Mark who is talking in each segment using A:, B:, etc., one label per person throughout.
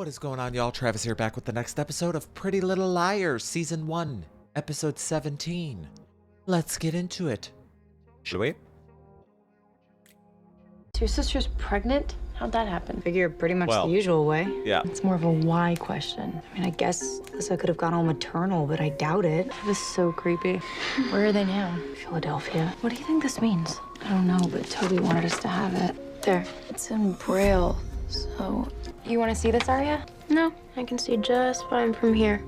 A: What is going on, y'all? Travis here, back with the next episode of Pretty Little Liars, Season 1, Episode 17. Let's get into it. Should we?
B: So your sister's pregnant? How'd that happen?
C: Figure pretty much
A: Well,
C: the usual way.
A: Yeah.
B: It's more of a why question.
C: I mean, I guess Alyssa could have gone all maternal, but I doubt it.
B: That is so creepy. Where are they now?
C: Philadelphia.
B: What do you think this means? I don't know, but Toby wanted us to have it. There. It's in braille, so... You want to see this, Arya? No, I can see just fine from here.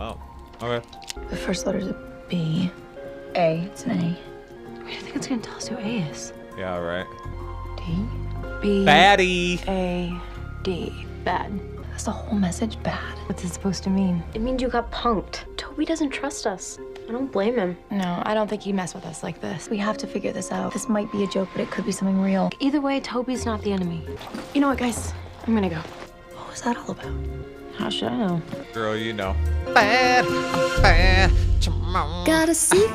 A: Oh, okay.
B: The first letter's a B. A. It's an A. Wait, I think it's gonna tell us who A is.
A: Yeah, right.
B: D. B.
A: Baddie!
B: A. D. Bad. That's the whole message, bad. What's it supposed to mean?
D: It means you got punked. Toby doesn't trust us. I don't blame him.
B: No, I don't think he'd mess with us like this. We have to figure this out. This might be a joke, but it could be something real.
D: Either way, Toby's not the enemy.
B: You know what, guys? I'm gonna go.
C: What was that all about?
B: How should I know?
A: Girl, you know. Bad, bad, tomorrow.
D: Gotta see.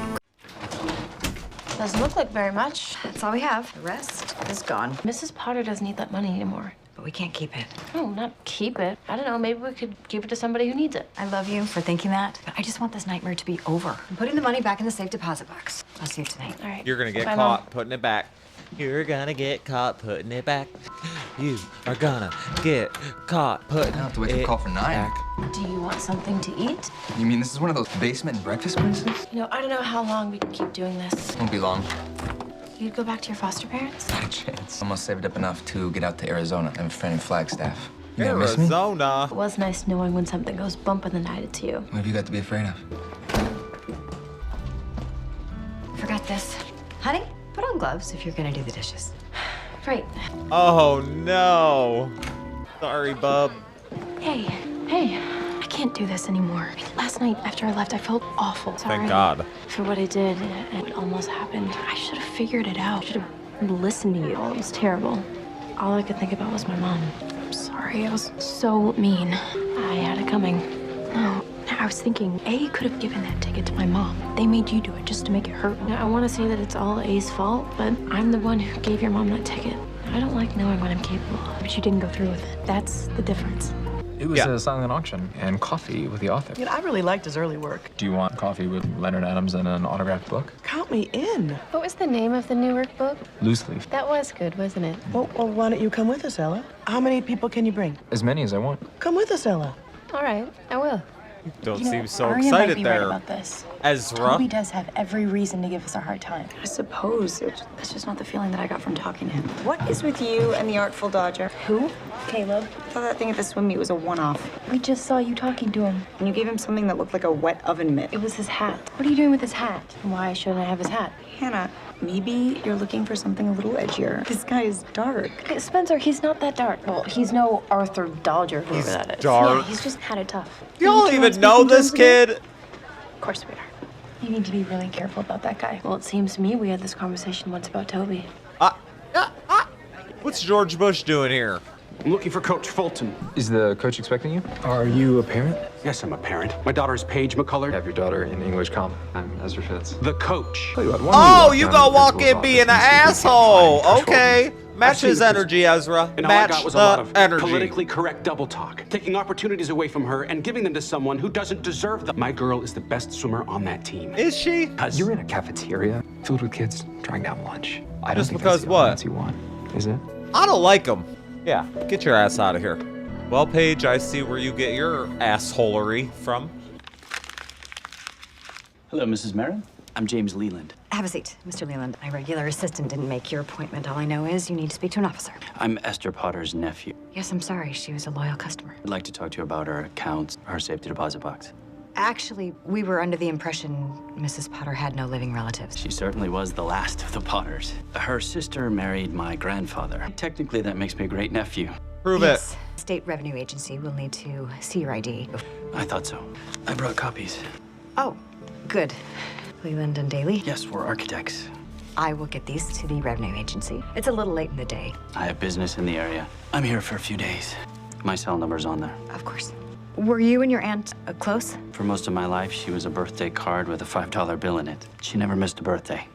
B: Doesn't look like very much.
C: That's all we have. The rest is gone.
B: Mrs. Potter doesn't need that money anymore.
C: But we can't keep it.
B: No, not keep it. I don't know, maybe we could give it to somebody who needs it.
C: I love you for thinking that, but I just want this nightmare to be over. I'm putting the money back in the safe deposit box. I'll see you tonight.
B: All right.
A: You're gonna get
B: Bye,
A: caught
B: Mom.
A: putting it back. You're gonna get caught putting it back. You are gonna get caught putting it
E: I have to wait till call for 9.
A: back.
B: Do you want something to eat?
E: You mean this is one of those basement and breakfast places?
B: You know, I don't know how long we can keep doing this.
E: Won't be long.
B: You'd go back to your foster parents?
E: Not a chance. Almost saved up enough to get out to Arizona. I have a friend in Flagstaff. You gonna miss me?
A: Arizona.
B: It was nice knowing when something goes bump in the night, it's you.
E: What have you got to be afraid of?
C: Forgot this. Honey, put on gloves if you're gonna do the dishes.
B: Right.
A: Oh no. Sorry, bub.
B: Hey, I can't do this anymore. Last night, after I left, I felt awful. Sorry
A: Thank God.
B: for what I did and what almost happened. I should have figured it out. I should have listened to you. It was terrible. All I could think about was my mom. I'm sorry, I was so mean. I had it coming. No, I was thinking, A could have given that ticket to my mom. They made you do it just to make it hurt. Now, I want to say that it's all A's fault, but I'm the one who gave your mom that ticket. I don't like knowing what I'm capable of, but you didn't go through with it. That's the difference.
F: It was
A: Yeah.
F: a silent auction and coffee with the author.
G: You know, I really liked his early work.
F: Do you want coffee with Leonard Adams and an autographed book?
G: Count me in.
B: What was the name of the Newark book?
F: Loose leaf.
B: That was good, wasn't it?
G: Well, why don't you come with us, Ella? How many people can you bring?
F: As many as I want.
G: Come with us, Ella.
B: All right, I will.
A: Don't
B: You know,
A: seem so
B: Arya might
A: excited
B: be
A: there.
B: right about this.
A: Ezra.
B: Toby does have every reason to give us a hard time.
C: I suppose that's just not the feeling that I got from talking to him. What is with you and the Artful Dodger?
B: Who? Caleb.
C: I thought that thing at the swim meet was a one-off.
B: We just saw you talking to him.
C: And you gave him something that looked like a wet oven mitt.
B: It was his hat. What are you doing with his hat? Why shouldn't I have his hat?
C: Hannah, maybe you're looking for something a little edgier. This guy is dark.
B: Hey, Spencer, he's not that dark. Well, he's no Arthur Dodger, whoever
A: He's
B: that is.
A: dark.
B: Yeah, he's just had it tough.
A: Y'all
B: You two
A: even
B: aren't
A: know
B: speaking
A: this
B: terms again?
A: kid?
B: Of course we are. You need to be really careful about that guy. Well, it seems to me we had this conversation once about Toby.
A: What's George Bush doing here?
H: I'm looking for Coach Fulton.
F: Is the coach expecting you? Are you a parent?
H: Yes, I'm a parent. My daughter is Paige McCullough.
F: Have your daughter in English comm. I'm Ezra Fitz.
H: The coach.
F: Tell you what, why don't
A: Oh,
F: walk
A: you
F: down
A: gonna
F: to the
A: walk
F: principal's
A: in being an
F: office and see if we
A: asshole.
H: find control.
A: Okay. Match
H: I've seen
A: his
H: the
A: energy, Ezra.
H: And all I
A: Match
H: got was a lot
A: the
H: of
A: energy.
H: politically correct double talk, taking opportunities away from her and giving them to someone who doesn't deserve them. My girl is the best swimmer on that team.
A: Is she?
F: You're in a cafeteria filled with kids trying down lunch. I don't
A: Just
F: think
A: because
F: that's the
A: what?
F: audience you want, is it?
A: I don't like him. Yeah, get your ass out of here. Well, Paige, I see where you get your assholery from.
I: Hello, Mrs. Marin. I'm James Leland.
C: Have a seat, Mr. Leland. My regular assistant didn't make your appointment. All I know is you need to speak to an officer.
I: I'm Esther Potter's nephew.
C: Yes, I'm sorry. She was a loyal customer.
I: I'd like to talk to you about her accounts, her safety deposit box.
C: Actually, we were under the impression Mrs. Potter had no living relatives.
I: She certainly was the last of the Potters. Her sister married my grandfather. Technically, that makes me a great nephew.
A: Prove
C: Yes. State Revenue Agency will need to see your ID.
I: I thought so. I brought copies.
C: Oh, good. Leland and Daly,
I: Yes, we're architects.
C: I will get these to the Revenue Agency. It's a little late in the day.
I: I have business in the area. I'm here for a few days. My cell number's on there.
C: Of course. Were you and your aunt close?
I: For most of my life, she was a birthday card with a $5 bill in it. She never missed a birthday.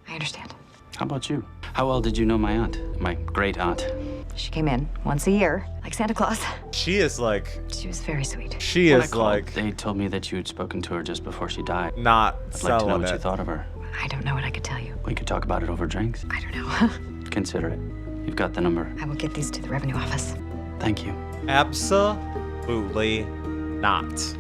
C: I understand.
I: How about you? How well did you know my aunt, my great aunt?
C: She came in once a year. like Santa Claus.
A: She is like,
C: She was very sweet.
A: she
I: When I
A: is
I: called,
A: like
I: they told me that you had spoken to her just before she died.
A: not
I: I'd like to know
A: selling
I: what you
A: it.
I: thought of her.
C: I don't know what I could tell you.
I: We could talk about it over drinks.
C: I don't know.
I: Consider it. You've got the number.
C: I will get these to the revenue office.
I: Thank you.
A: Absolutely not.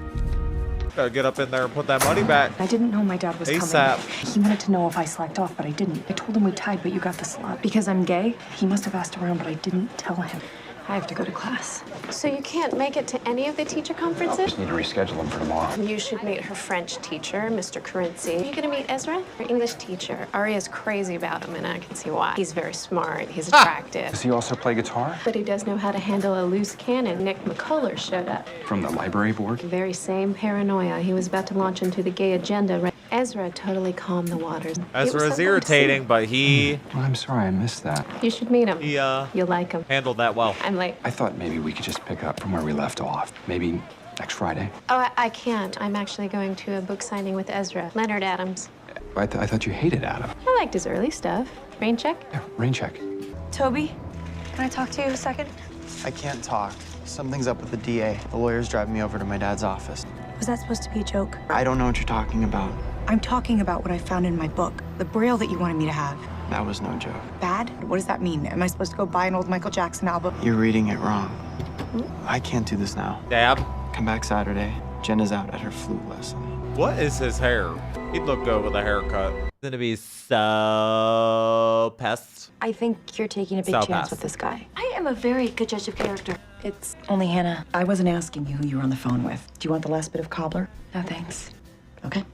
A: Gotta get up in there and put that money back.
J: I didn't know my dad was
A: ASAP.
J: coming. He wanted to know if I slacked off, but I didn't. I told him we tied, but you got the slot. Because I'm gay, he must have asked around, but I didn't tell him.
C: I have to go to class.
D: So you can't make it to any of the teacher conferences?
F: Need to reschedule them for tomorrow.
D: You should meet her French teacher, Mr. Carinci. Are you gonna meet Ezra? Her English teacher. Aria's crazy about him, and I can see why. He's very smart, he's attractive.
F: Does he also play guitar?
D: But he does know how to handle a loose cannon. Nick McCuller showed up.
F: From the library board?
D: The very same paranoia. He was about to launch into the gay agenda. Ezra totally calmed the waters.
A: Ezra's irritating, but he
F: Well, I'm sorry, I missed that.
D: You should meet him.
A: You'll
D: like him.
A: handled that well.
D: I'm late.
F: I thought maybe we could just pick up from where we left off. Maybe next Friday.
D: Oh, I can't. I'm actually going to a book signing with Ezra. Leonard Adams.
F: I thought you hated Adam.
D: I liked his early stuff. Rain check?
F: Yeah, rain check.
C: Toby, can I talk to you a second?
K: I can't talk. Something's up with the DA. The lawyer's driving me over to my dad's office.
J: Was that supposed to be a joke?
K: I don't know what you're talking about.
J: I'm talking about what I found in my book. The braille that you wanted me to have.
K: That was no joke.
J: Bad? What does that mean? Am I supposed to go buy an old Michael Jackson album?
K: You're reading it wrong. I can't do this now.
A: Dab.
K: Come back Saturday. Jenna's out at her flute lesson.
A: What is his hair? He'd look good with a haircut. He's gonna be so pest.
B: I think you're taking a big
A: So
B: chance
A: pass.
B: with this guy. I am a very good judge of character.
J: It's only Hannah. I wasn't asking you who you were on the phone with. Do you want the last bit of cobbler?
B: No thanks.
J: Okay.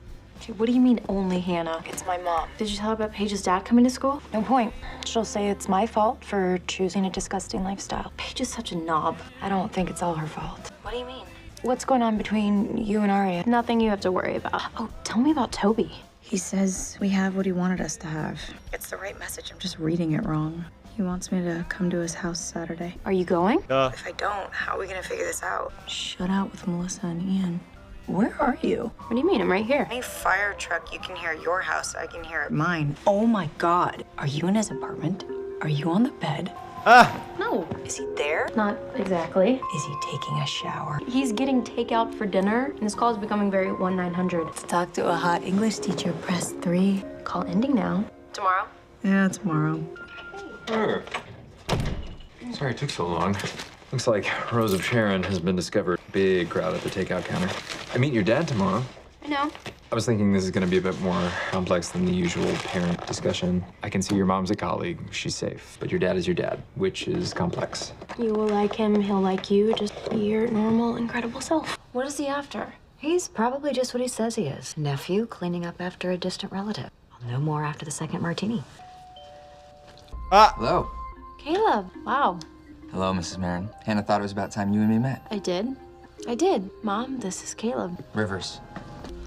B: What do you mean only Hannah?
J: It's my mom.
B: Did you tell her about Paige's dad coming to school?
J: No point.
B: She'll say it's my fault for choosing a disgusting lifestyle. Paige is such a knob. I don't think it's all her fault. What do you mean? What's going on between you and Aria? Nothing you have to worry about. Oh, tell me about Toby.
J: He says we have what he wanted us to have. It's the right message. I'm just reading it wrong. He wants me to come to his house Saturday.
B: Are you going?
J: If I don't, how are we gonna figure this out? Shut out with Melissa and Ian. Where are you?
B: What do you mean? I'm right here.
J: Any fire truck you can hear at your house, I can hear at mine. Oh my God. Are you in his apartment? Are you on the bed?
B: No.
J: Is he there?
B: Not exactly.
J: Is he taking a shower?
B: He's getting takeout for dinner, and this call is becoming very 1-900.
J: To talk to a hot English teacher, press 3.
B: Call ending now. Tomorrow?
J: Yeah, tomorrow.
F: Sorry it took so long. Looks like Rose of Sharon has been discovered. Big crowd at the takeout counter. I meet your dad tomorrow.
B: I know.
F: I was thinking this is going to be a bit more complex than the usual parent discussion. I can see your mom's a colleague. She's safe. But your dad is your dad, which is complex.
B: You will like him, he'll like you. Just be your normal, incredible self. What is he after?
C: He's probably just what he says he is. Nephew cleaning up after a distant relative. I'll know more after the second martini.
E: Hello.
B: Caleb, wow.
E: Hello, Mrs. Marin. Hannah thought it was about time you and me met.
B: I did. Mom, this is Caleb.
E: Rivers.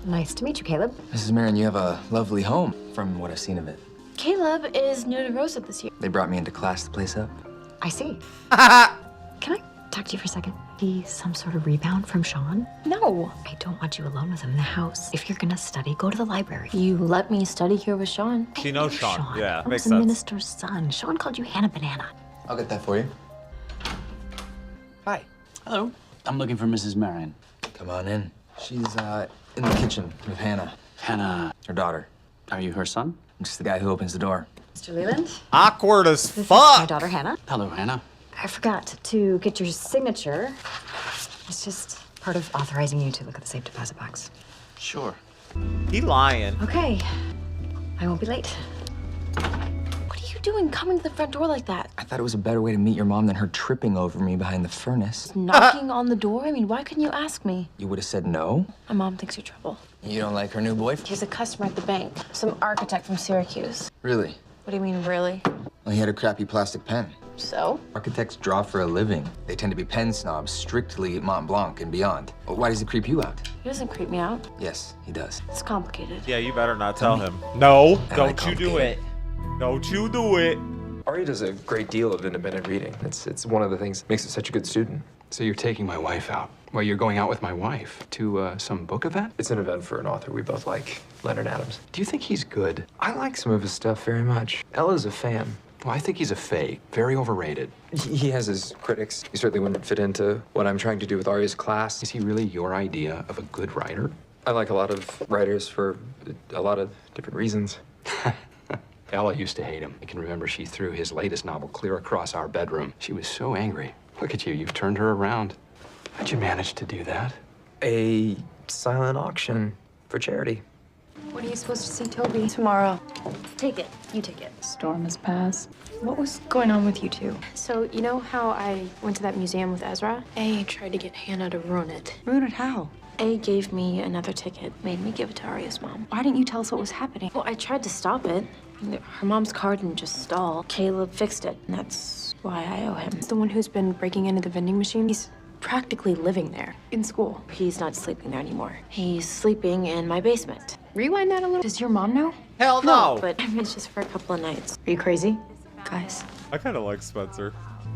C: Nice to meet you, Caleb.
E: Mrs. Marin, you have a lovely home from what I've seen of it.
B: Caleb is new to Rosa this year.
E: They brought me into class to place up.
C: I see. Can I talk to you for a second? Be some sort of rebound from Sean?
B: No.
C: I don't want you alone with him in the house. If you're gonna study, go to the library.
B: You let me study here with Sean.
A: She knows Sean. Yeah,
C: I
A: makes
C: was a
A: sense.
C: minister's son. Sean called you Hannah Banana.
E: I'll get that for you. Hi.
I: Hello. I'm looking for Mrs. Marion.
E: Come on in. She's in the kitchen with Hannah,
I: Hannah,
E: her daughter.
I: are you her son?
E: I'm just the guy who opens the door.
C: Mr. Leland?
A: Awkward as
C: This is my
A: fuck.
C: daughter, Hannah.
I: Hello, Hannah.
C: I forgot to get your signature. It's just part of authorizing you to look at the safe deposit box.
I: Sure.
A: He lying.
C: Okay. I won't be late.
B: What are you doing coming to the front door like that?
E: I thought it was a better way to meet your mom than her tripping over me behind the furnace.
B: Knocking on the door? I mean, why couldn't you ask me?
E: You would have said no?
B: My mom thinks you're trouble.
E: You don't like her new boyfriend?
B: He's a customer at the bank. Some architect from Syracuse.
E: Really?
B: What do you mean, really?
E: Well, he had a crappy plastic pen.
B: So?
E: Architects draw for a living. They tend to be pen snobs, strictly Mont Blanc and beyond. Well, why does it creep you out?
B: He doesn't creep me out.
E: Yes, he does.
B: It's complicated.
A: Yeah, you better not tell him. No,
E: I
A: don't
E: like
A: you do it. Don't you do it.
F: Ari does a great deal of independent reading. It's one of the things that makes her such a good student.
H: So you're taking my wife out? Well, you're going out with my wife to some book event?
F: It's an event for an author we both like, Leonard Adams. Do you think he's good? I like some of his stuff very much. Ella's a fan.
H: Well, I think he's a fake. Very overrated.
F: He has his critics. He certainly wouldn't fit into what I'm trying to do with Arya's class.
H: Is he really your idea of a good writer?
F: I like a lot of writers for a lot of different reasons.
H: Ella used to hate him. I can remember she threw his latest novel clear across our bedroom. She was so angry. Look at you, you've turned her around. How'd you manage to do that?
F: A silent auction for charity.
B: When are you supposed to see Toby? Tomorrow. Take it. You take it.
J: Storm has passed. What was going on with you two?
B: So, you know how I went to that museum with Ezra? A tried to get Hannah to ruin it.
J: Ruin it how?
B: A gave me another ticket, made me give it to Arya's mom.
J: Why didn't you tell us what was happening?
B: Well, I tried to stop it. Her mom's car didn't just stall. Caleb fixed it, and that's why I owe him. He's the one who's been breaking into the vending machine. He's practically living there, in school. He's not sleeping there anymore. He's sleeping in my basement. Rewind that a little.
J: Does your mom know?
A: Hell no!
B: But it's just for a couple of nights. Are you crazy? Guys.
A: I kind of like Spencer.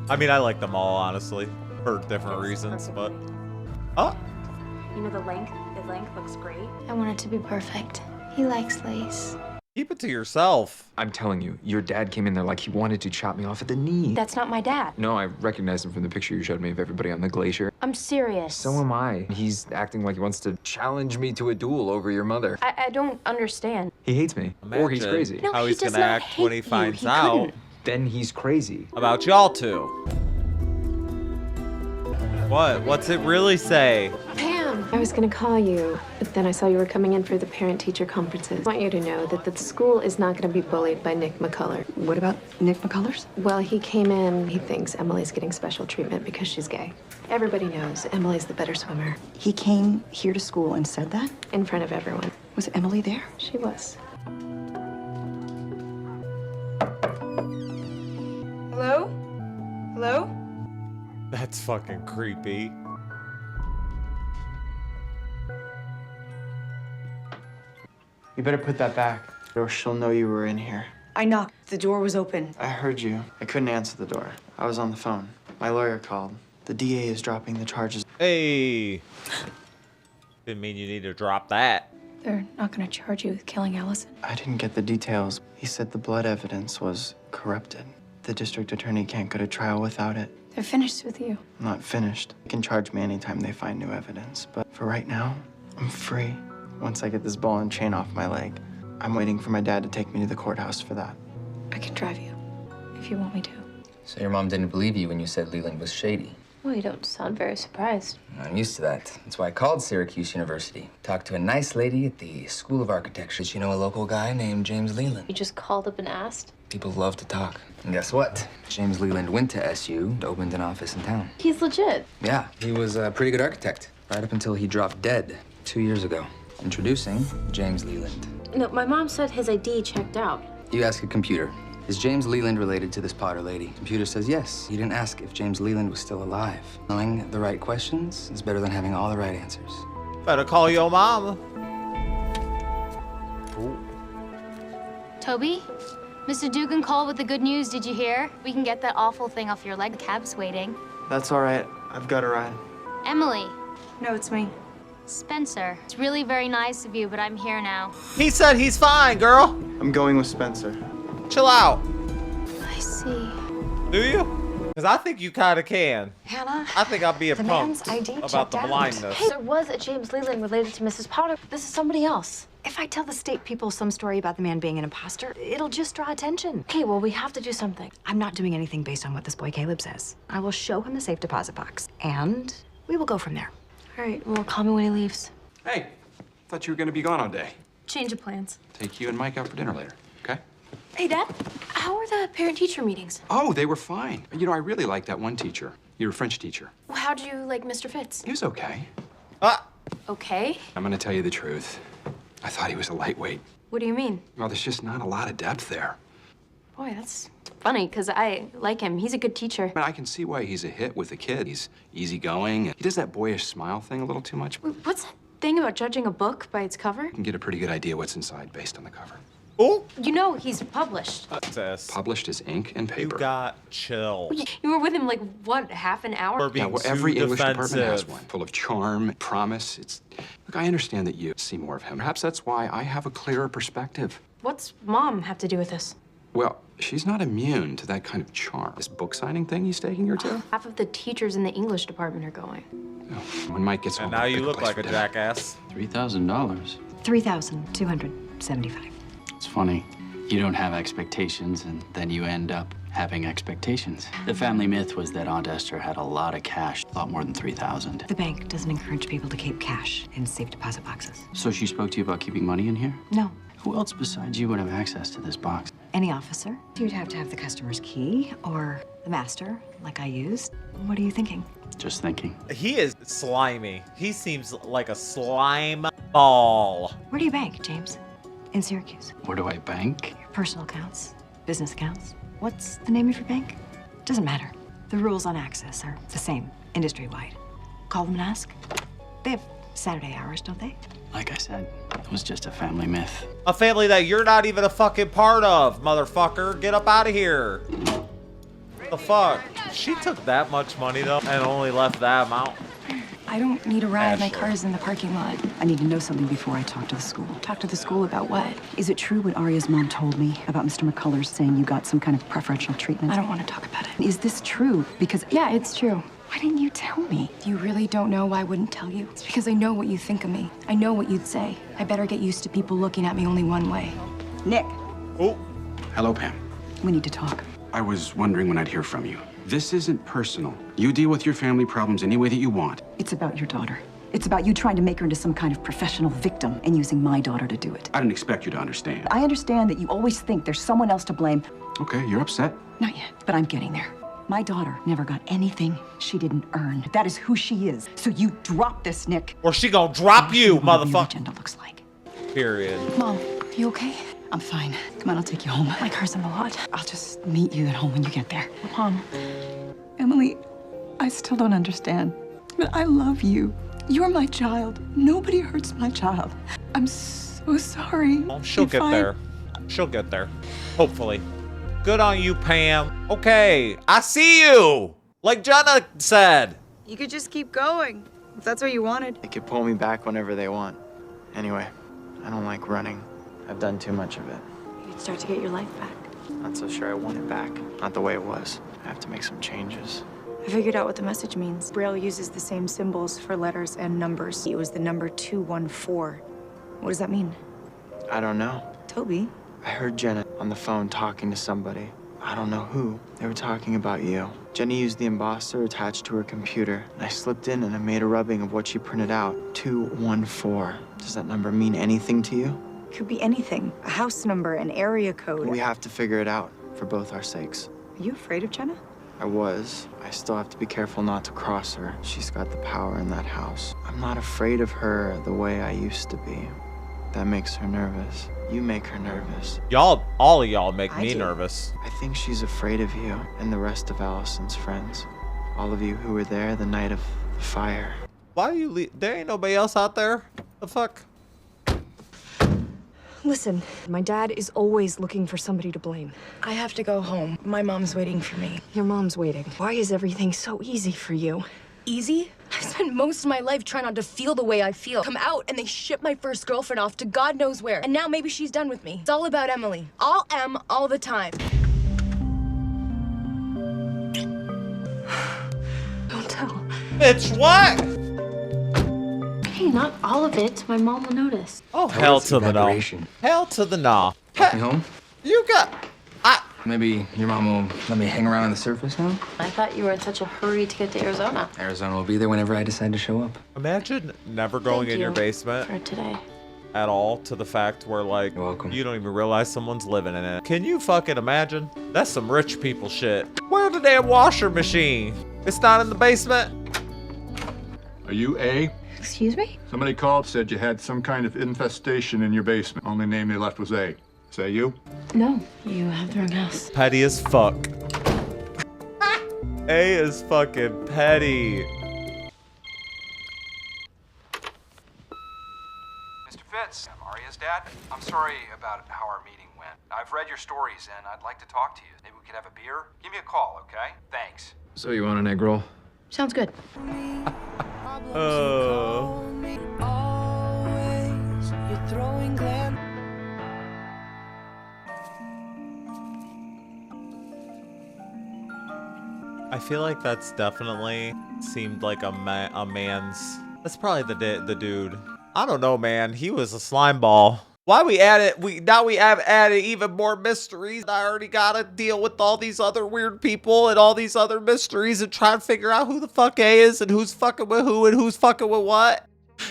A: I mean, I like them all, honestly, for different reasons, but... Oh!
B: You know, the length looks great. I want it to be perfect. He likes lace.
A: Keep it to yourself.
F: I'm telling you, your dad came in there like he wanted to chop me off at the knee.
B: That's not my dad.
F: No, I recognized him from the picture you showed me of everybody on the glacier.
B: I'm serious.
F: So am I. He's acting like he wants to challenge me to a duel over your mother.
B: I don't understand.
F: He hates me. Or he's crazy.
B: No,
A: how
B: he
A: he's
B: does
A: gonna
B: not
A: act when he
B: hate you.
A: finds
B: He
A: out
B: couldn't.
F: Then he's crazy.
A: about y'all two. What? What's it really say?
D: Pam, I was gonna call you, but then I saw you were coming in for the parent-teacher conferences. I want you to know that the school is not gonna be bullied by Nick McCullers.
C: What about Nick McCullers?
D: Well, he came in, he thinks Emily's getting special treatment because she's gay. Everybody knows Emily's the better swimmer.
C: He came here to school and said that?
D: In front of everyone.
C: Was Emily there?
D: She was.
J: Hello? Hello?
A: That's fucking creepy.
K: You better put that back, or she'll know you were in here.
J: I knocked. The door was open.
K: I heard you. I couldn't answer the door. I was on the phone. My lawyer called. The DA is dropping the charges.
A: Hey. Didn't mean you need to drop that.
J: They're not gonna charge you with killing Allison.
K: I didn't get the details. He said the blood evidence was corrupted. The district attorney can't go to trial without it.
J: They're finished with you.
K: I'm not finished. They can charge me anytime they find new evidence. But for right now, I'm free. Once I get this ball and chain off my leg, I'm waiting for my dad to take me to the courthouse for that.
J: I can drive you, if you want me to.
E: So your mom didn't believe you when you said Leland was shady?
B: Well, you don't sound very surprised.
E: I'm used to that. That's why I called Syracuse University. Talked to a nice lady at the School of Architecture. Did you know a local guy named James Leland?
B: You just called up and asked?
E: People love to talk. And guess what? James Leland went to SU and opened an office in town.
B: He's legit.
E: Yeah, he was a pretty good architect, right up until he dropped dead 2 years ago. Introducing James Leland.
B: No, my mom said his ID checked out.
E: You ask a computer, is James Leland related to this Potter lady? Computer says yes. You didn't ask if James Leland was still alive. Knowing the right questions is better than having all the right answers.
A: Better call your mama.
L: Toby? Mr. Dugan called with the good news. Did you hear? We can get that awful thing off your leg. The cab's waiting.
K: That's all right. I've got a ride.
L: Emily.
J: No, it's me.
L: Spencer. It's really very nice of you, but I'm here now.
A: He said he's fine, girl.
K: I'm going with Spencer.
A: Chill out.
B: I see.
A: Do you? Because I think you kind of can.
C: Hannah,
A: I think I'll be a
C: the
A: punk
C: man's ID
A: about
C: checked
A: the
C: out.
A: blindness.
B: Hey, there was a James Leland related to Mrs. Potter. This is somebody else.
C: If I tell the state people some story about the man being an imposter, it'll just draw attention.
B: Okay, well, we have to do something.
C: I'm not doing anything based on what this boy Caleb says. I will show him the safe deposit box, and we will go from there.
B: All right, well, call me when he leaves.
H: Hey, thought you were gonna be gone all day.
B: Change of plans.
H: Take you and Mike out for dinner later, okay?
B: Hey, Dad, how are the parent-teacher meetings?
H: Oh, they were fine. You know, I really liked that one teacher. Your French teacher.
B: Well, how'd you like Mr. Fitz?
H: He was okay.
B: Okay.
H: I'm gonna tell you the truth. I thought he was a lightweight.
B: What do you mean?
H: Well, there's just not a lot of depth there.
B: Boy, that's funny, because I like him. He's a good teacher.
H: I mean, I can see why he's a hit with the kid. He's easygoing. He does that boyish smile thing a little too much.
B: What's that thing about judging a book by its cover?
H: You can get a pretty good idea what's inside based on the cover.
A: Oh!
B: You know he's published.
H: Published as ink and paper.
A: You got chill.
B: You were with him, like, what, half an hour?
A: For being
H: Yeah, well, every
A: too
H: English department has
A: defensive.
H: one, full of charm, promise. Look, I understand that you see more of him. Perhaps that's why I have a clearer perspective.
B: What's Mom have to do with this?
H: Well, she's not immune to that kind of charm. This book signing thing he's taking her to?
B: Half of the teachers in the English department are going.
H: When Mike gets home,
A: And now
H: I'll
A: you
H: pick
A: look
H: place
A: like
H: for
A: a
H: dinner.
A: jackass.
I: $3,000.
C: 3,275.
I: It's funny. You don't have expectations, and then you end up having expectations. The family myth was that Aunt Esther had a lot of cash, a lot more than 3,000.
C: The bank doesn't encourage people to keep cash in safe deposit boxes.
I: So she spoke to you about keeping money in here?
C: No.
I: Who else besides you would have access to this box?
C: Any officer. You'd have to have the customer's key or the master, like I used. What are you thinking?
I: Just thinking.
A: He is slimy. He seems like a slime ball.
C: Where do you bank, James? In Syracuse.
I: Where do I bank?
C: Your personal accounts, business accounts. What's the name of your bank? Doesn't matter. The rules on access are the same, industry-wide. Call them and ask. They have Saturday hours, don't they?
I: Like I said, it was just a family myth.
A: A family that you're not even a fucking part of, motherfucker. Get up out of here. The fuck? She took that much money though and only left that amount.
J: I don't need a ride. My
A: Ashley.
J: car is in the parking lot.
M: I need to know something before I talk to the school.
J: Talk to the school about what?
M: Is it true what Arya's mom told me about Mr. McCullers saying you got some kind of preferential treatment?
J: I don't want to talk about it.
M: Is this true? Because
J: Yeah, it's true.
M: why didn't you tell me?
J: If you really don't know why I wouldn't tell you, it's because I know what you think of me. I know what you'd say. I better get used to people looking at me only one way.
M: Nick,
A: Oh,
H: Hello, Pam.
M: we need to talk.
H: I was wondering when I'd hear from you. This isn't personal. You deal with your family problems any way that you want.
M: It's about your daughter. It's about you trying to make her into some kind of professional victim and using my daughter to do it.
H: I didn't expect you to understand.
M: I understand that you always think there's someone else to blame.
H: Okay, you're upset.
M: Not yet, but I'm getting there. My daughter never got anything she didn't earn. That is who she is. So you drop this, Nick.
A: or she gonna drop you,
M: What your
A: motherfucker.
M: agenda looks like.
A: Period.
J: Mom, you okay?
M: I'm fine. Come on, I'll take you home.
J: My car's in the lot.
M: I'll just meet you at home when you get there.
J: Mom,
M: Emily, I still don't understand, but I love you. You're my child. Nobody hurts my child. I'm so sorry.
A: Oh, she'll
M: If
A: get there. She'll get there. Hopefully. Good on you, Pam. Okay, I see you. Like Jenna said.
J: you could just keep going if that's what you wanted.
K: They could pull me back whenever they want. Anyway, I don't like running. I've done too much of it.
B: You'd start to get your life back.
K: Not so sure I want it back. Not the way it was. I have to make some changes.
J: I figured out what the message means. Braille uses the same symbols for letters and numbers. It was the number 214. What does that mean?
K: I don't know.
J: Toby?
K: I heard Jenna on the phone talking to somebody. I don't know who. They were talking about you. Jenny used the imposter attached to her computer, and I slipped in and I made a rubbing of what she printed out. 214. Does that number mean anything to you?
J: Could be anything. A house number, an area code.
K: We have to figure it out for both our sakes.
J: Are you afraid of Jenna?
K: I was. I still have to be careful not to cross her. She's got the power in that house. I'm not afraid of her the way I used to be. That makes her nervous. You make her nervous.
A: Y'all, all of y'all make
J: I
A: me
J: do.
A: nervous.
K: I think she's afraid of you and the rest of Allison's friends. All of you who were there the night of the fire.
A: Why do you leave? There ain't nobody else out there. The fuck?
C: Listen, my dad is always looking for somebody to blame.
J: I have to go home. My mom's waiting for me.
C: Your mom's waiting. Why is everything so easy for you?
J: Easy? I spent most of my life trying not to feel the way I feel. Come out and they ship my first girlfriend off to God knows where. And now maybe she's done with me. It's all about Emily. All M, all the time.
C: Don't tell.
A: It's what?
B: Hey, not all of it. My mom will notice.
A: Oh, hell to the no.
E: Evaporation.
A: Hell to the no.
E: Take me home?
A: You got.
E: Maybe your mom will let me hang around on the surface now?
B: I thought you were in such a hurry to get to Arizona.
E: Arizona will be there whenever I decide to show up.
A: Imagine never going
B: Thank
A: in your
B: you
A: basement
B: for today.
A: at all to the fact where, like,
E: You're welcome.
A: you don't even realize someone's living in it. Can you fucking imagine? That's some rich people shit. Where's the damn washer machine? It's not in the basement?
N: Are you A?
B: Excuse me?
N: Somebody called, said you had some kind of infestation in your basement. Only name they left was A. Is that you?
B: No, you have the wrong house.
A: Petty as fuck. A is fucking petty.
H: Mr. Fitz, I'm Arya's dad. I'm sorry about how our meeting went. I've read your stories and I'd like to talk to you. Maybe we could have a beer? Give me a call, okay? Thanks.
F: So you want an egg roll?
B: Sounds good.
A: feel like that's definitely seemed like a man's. That's probably the dude. I don't know, man. He was a slime ball. Why we added? Now we have added even more mysteries. I already gotta deal with all these other weird people and all these other mysteries and try to figure out who the fuck A is and who's fucking with who and who's fucking with what,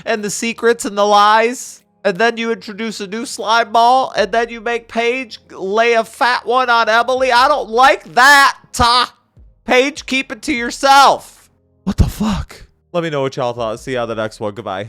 A: and the secrets and the lies. And then you introduce a new slime ball, and then you make Paige lay a fat one on Emily. I don't like that. Paige, keep it to yourself. What the fuck? Let me know what y'all thought. See you on the next one. Goodbye.